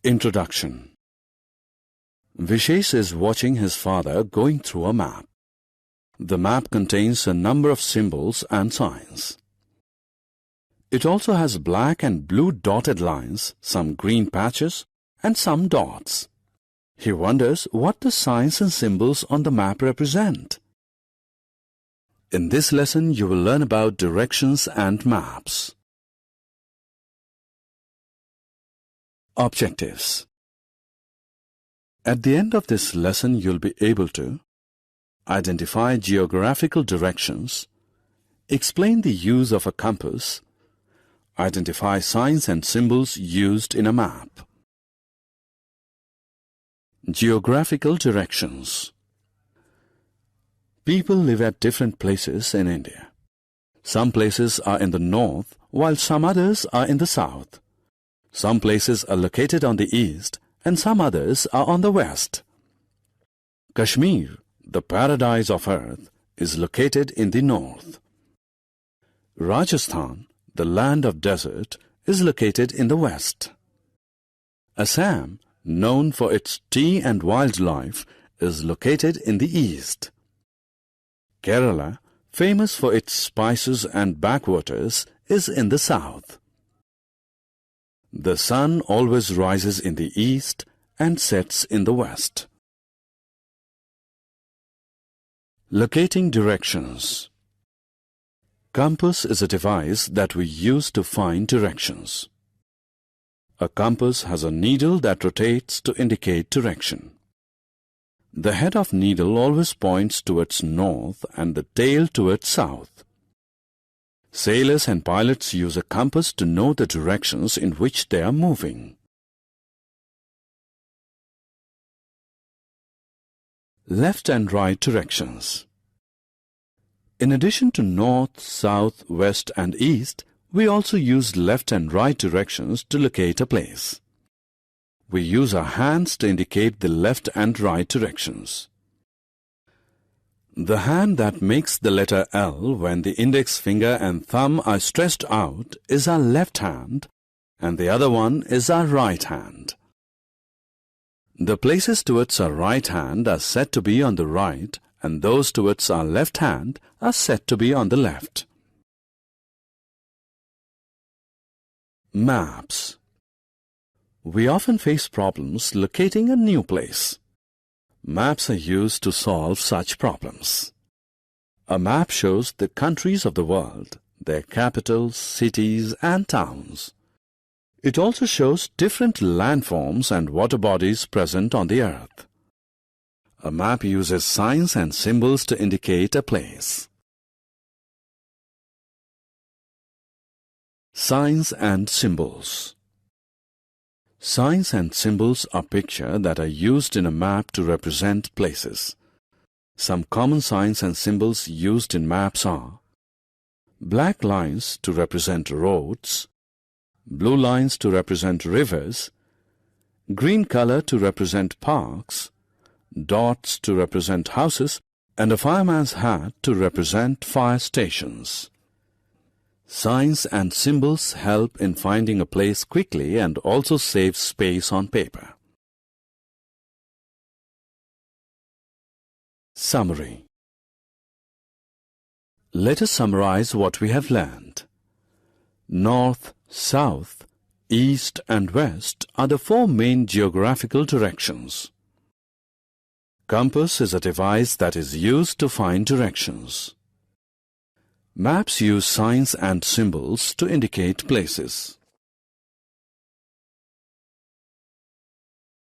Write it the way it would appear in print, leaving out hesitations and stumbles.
Introduction. Vishesh is watching his father going through a map. The map contains a number of symbols and signs. It also has black and blue dotted lines, some green patches, and some dots. He wonders what the signs and symbols on the map represent. In this lesson, you will learn about directions and maps. Objectives. At the end of this lesson, you'll be able to identify geographical directions, explain the use of a compass, identify signs and symbols used in a map. Geographical directions. People live at different places in India. Some places are in the north, while some others are in the south. Some places are located on the east, and some others are on the west. Kashmir, the paradise of earth, is located in the north. Rajasthan, the land of desert, is located in the west. Assam, known for its tea and wildlife, is located in the east. Kerala, famous for its spices and backwaters, is in the south. The sun always rises in the east and sets in the west. Locating directions. Compass is a device that we use to find directions. A compass has a needle that rotates to indicate direction. The head of needle always points towards north and the tail towards south. Sailors and pilots use a compass to know the directions in which they are moving. Left and right directions. In addition to north, south, west and east, we also use left and right directions to locate a place. We use our hands to indicate the left and right directions. The hand that makes the letter L when the index finger and thumb are stretched out is our left hand, and the other one is our right hand. The places towards our right hand are said to be on the right, and those towards our left hand are said to be on the left. Maps. We often face problems locating a new place. Maps are used to solve such problems. A map shows the countries of the world, their capitals, cities and towns. It also shows different landforms and water bodies present on the earth. A map uses signs and symbols to indicate a place. Signs and symbols. Signs and symbols are pictures that are used in a map to represent places. Some common signs and symbols used in maps are black lines to represent roads, blue lines to represent rivers, green color to represent parks, dots to represent houses, and a fireman's hat to represent fire stations. Signs and symbols help in finding a place quickly and also save space on paper. Summary. Let us summarize what we have learned. North, south, east and west are the four main geographical directions. Compass is a device that is used to find directions. Maps use signs and symbols to indicate places.